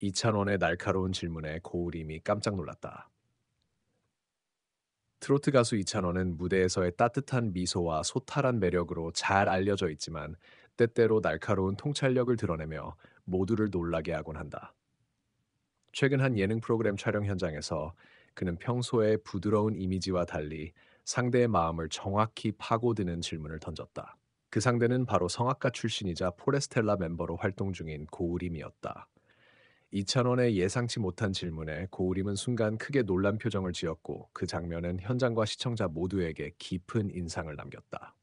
이찬원의 날카로운 질문에 고우림이 깜짝 놀랐다. 트로트 가수 이찬원은 무대에서의 따뜻한 미소와 소탈한 매력으로 잘 알려져 있지만 때때로 날카로운 통찰력을 드러내며 모두를 놀라게 하곤 한다. 최근 한 예능 프로그램 촬영 현장에서 그는 평소의 부드러운 이미지와 달리 상대의 마음을 정확히 파고드는 질문을 던졌다. 그 상대는 바로 성악가 출신이자 포레스텔라 멤버로 활동 중인 고우림이었다. 이찬원의 예상치 못한 질문에 고우림은 순간 크게 놀란 표정을 지었고 그 장면은 현장과 시청자 모두에게 깊은 인상을 남겼다.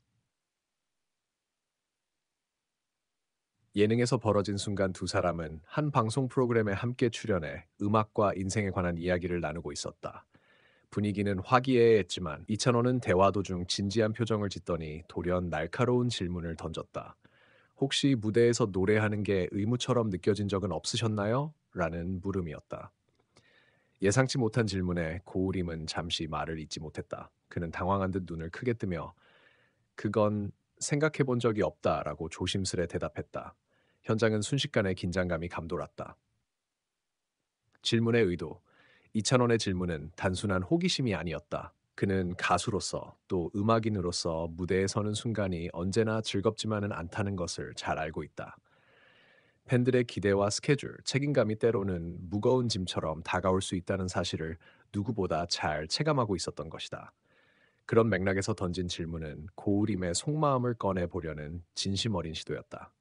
예능에서 벌어진 순간 두 사람은 한 방송 프로그램에 함께 출연해 음악과 인생에 관한 이야기를 나누고 있었다. 분위기는 화기애애했지만 이찬원은 대화 도중 진지한 표정을 짓더니 돌연 날카로운 질문을 던졌다. 혹시 무대에서 노래하는 게 의무처럼 느껴진 적은 없으셨나요? 라는 물음이었다. 예상치 못한 질문에 고우림은 잠시 말을 잇지 못했다. 그는 당황한 듯 눈을 크게 뜨며 그건 생각해 본 적이 없다라고 조심스레 대답했다. 현장은 순식간에 긴장감이 감돌았다. 질문의 의도. 이찬원의 질문은 단순한 호기심이 아니었다. 그는 가수로서 또 음악인으로서 무대에 서는 순간이 언제나 즐겁지만은 않다는 것을 잘 알고 있다. 팬들의 기대와 스케줄, 책임감이 때로는 무거운 짐처럼 다가올 수 있다는 사실을 누구보다 잘 체감하고 있었던 것이다. 그런 맥락에서 던진 질문은 고우림의 속마음을 꺼내 보려는 진심 어린 시도였다.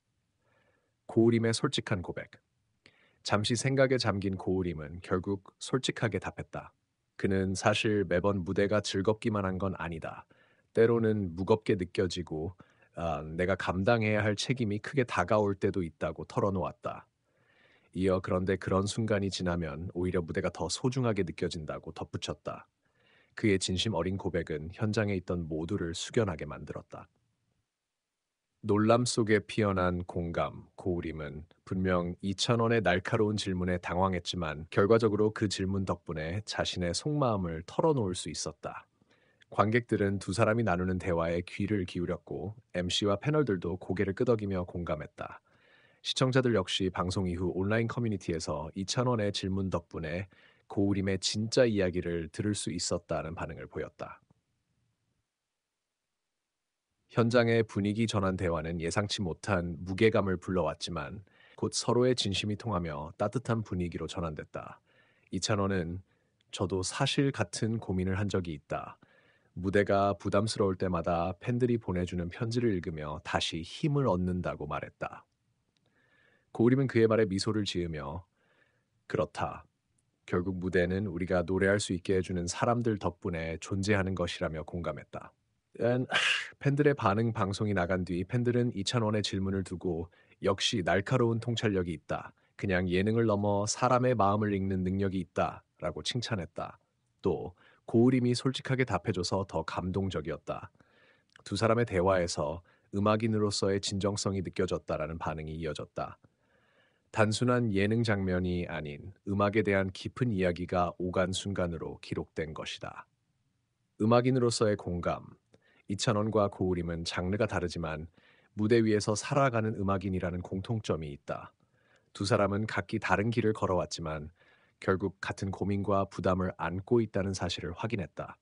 고우림의 솔직한 고백. 잠시 생각에 잠긴 고우림은 결국 솔직하게 답했다. 그는 사실 매번 무대가 즐겁기만 한 건 아니다. 때로는 무겁게 느껴지고 내가 감당해야 할 책임이 크게 다가올 때도 있다고 털어놓았다. 이어 그런데 그런 순간이 지나면 오히려 무대가 더 소중하게 느껴진다고 덧붙였다. 그의 진심 어린 고백은 현장에 있던 모두를 숙연하게 만들었다. 놀람 속에 피어난 공감, 고우림은 분명 이찬원의 날카로운 질문에 당황했지만 결과적으로 그 질문 덕분에 자신의 속마음을 털어놓을 수 있었다. 관객들은 두 사람이 나누는 대화에 귀를 기울였고 MC와 패널들도 고개를 끄덕이며 공감했다. 시청자들 역시 방송 이후 온라인 커뮤니티에서 이찬원의 질문 덕분에 고우림의 진짜 이야기를 들을 수 있었다는 반응을 보였다. 현장의 분위기 전환 대화는 예상치 못한 무게감을 불러왔지만 곧 서로의 진심이 통하며 따뜻한 분위기로 전환됐다. 이찬원은 저도 사실 같은 고민을 한 적이 있다. 무대가 부담스러울 때마다 팬들이 보내주는 편지를 읽으며 다시 힘을 얻는다고 말했다. 고우림은 그의 말에 미소를 지으며 그렇다. 결국 무대는 우리가 노래할 수 있게 해주는 사람들 덕분에 존재하는 것이라며 공감했다. 한 팬들의 반응 방송이 나간 뒤 팬들은 이찬원의 질문을 두고 역시 날카로운 통찰력이 있다. 그냥 예능을 넘어 사람의 마음을 읽는 능력이 있다라고 칭찬했다. 또 고우림이 솔직하게 답해줘서 더 감동적이었다. 두 사람의 대화에서 음악인으로서의 진정성이 느껴졌다라는 반응이 이어졌다. 단순한 예능 장면이 아닌 음악에 대한 깊은 이야기가 오간 순간으로 기록된 것이다. 음악인으로서의 공감. 이찬원과 고우림은 장르가 다르지만 무대 위에서 살아가는 음악인이라는 공통점이 있다. 두 사람은 각기 다른 길을 걸어왔지만 결국 같은 고민과 부담을 안고 있다는 사실을 확인했다.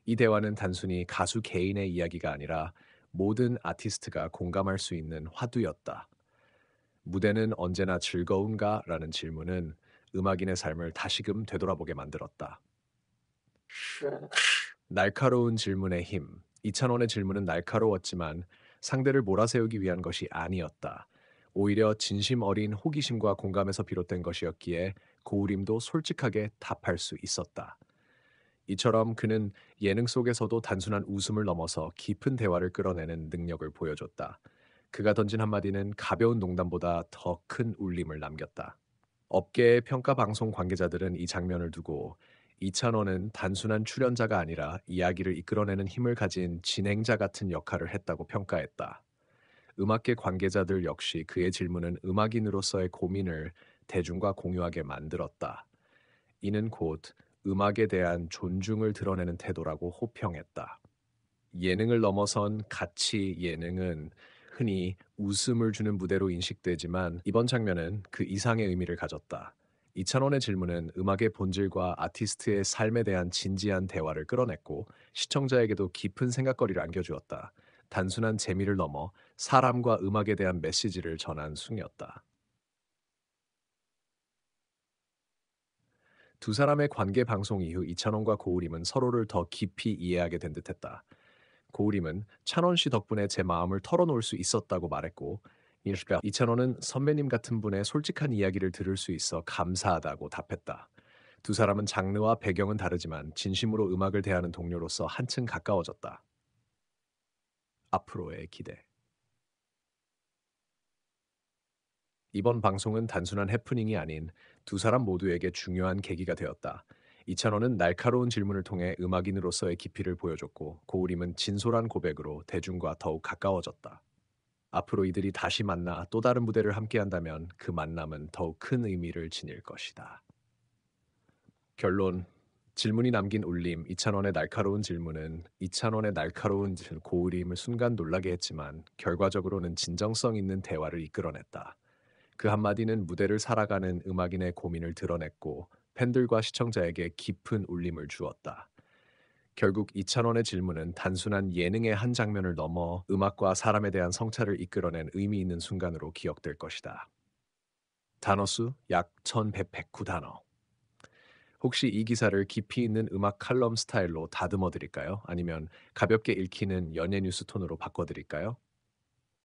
이 대화는 단순히 가수 개인의 이야기가 아니라 모든 아티스트가 공감할 수 있는 화두였다. 무대는 언제나 즐거운가? 라는 질문은 음악인의 삶을 다시금 되돌아보게 만들었다. 날카로운 질문의 힘. 이찬원의 질문은 날카로웠지만 상대를 몰아세우기 위한 것이 아니었다. 오히려 진심 어린 호기심과 공감에서 비롯된 것이었기에 고우림도 솔직하게 답할 수 있었다. 이처럼 그는 예능 속에서도 단순한 웃음을 넘어서 깊은 대화를 끌어내는 능력을 보여줬다. 그가 던진 한마디는 가벼운 농담보다 더 큰 울림을 남겼다. 업계의 평가 방송 관계자들은 이 장면을 두고 이찬원은 단순한 출연자가 아니라 이야기를 이끌어내는 힘을 가진 진행자 같은 역할을 했다고 평가했다. 음악계 관계자들 역시 그의 질문은 음악인으로서의 고민을 대중과 공유하게 만들었다. 이는 곧 음악에 대한 존중을 드러내는 태도라고 호평했다. 예능을 넘어선 가치 예능은 흔히 웃음을 주는 무대로 인식되지만 이번 장면은 그 이상의 의미를 가졌다. 이찬원의 질문은 음악의 본질과 아티스트의 삶에 대한 진지한 대화를 끌어냈고 시청자에게도 깊은 생각거리를 안겨주었다. 단순한 재미를 넘어 사람과 음악에 대한 메시지를 전한 숭이었다. 두 사람의 관계 방송 이후 이찬원과 고우림은 서로를 더 깊이 이해하게 된 듯했다. 고우림은 찬원 씨 덕분에 제 마음을 털어놓을 수 있었다고 말했고, 이찬원은 선배님 같은 분의 솔직한 이야기를 들을 수 있어 감사하다고 답했다. 두 사람은 장르와 배경은 다르지만 진심으로 음악을 대하는 동료로서 한층 가까워졌다. 앞으로의 기대. 이번 방송은 단순한 해프닝이 아닌 두 사람 모두에게 중요한 계기가 되었다. 이찬원은 날카로운 질문을 통해 음악인으로서의 깊이를 보여줬고, 고우림은 진솔한 고백으로 대중과 더욱 가까워졌다. 앞으로 이들이 다시 만나 또 다른 무대를 함께한다면 그 만남은 더욱 큰 의미를 지닐 것이다. 결론. 질문이 남긴 울림, 이찬원의 날카로운 고울임을 순간 놀라게 했지만 결과적으로는 진정성 있는 대화를 이끌어냈다. 그 한마디는 무대를 살아가는 음악인의 고민을 드러냈고 팬들과 시청자에게 깊은 울림을 주었다. 결국 이찬원의 질문은 단순한 예능의 한 장면을 넘어 음악과 사람에 대한 성찰을 이끌어낸 의미 있는 순간으로 기억될 것이다. 단어 수 약 1109단어. 혹시 이 기사를 깊이 있는 음악 칼럼 스타일로 다듬어 드릴까요? 아니면 가볍게 읽히는 연예 뉴스 톤으로 바꿔 드릴까요?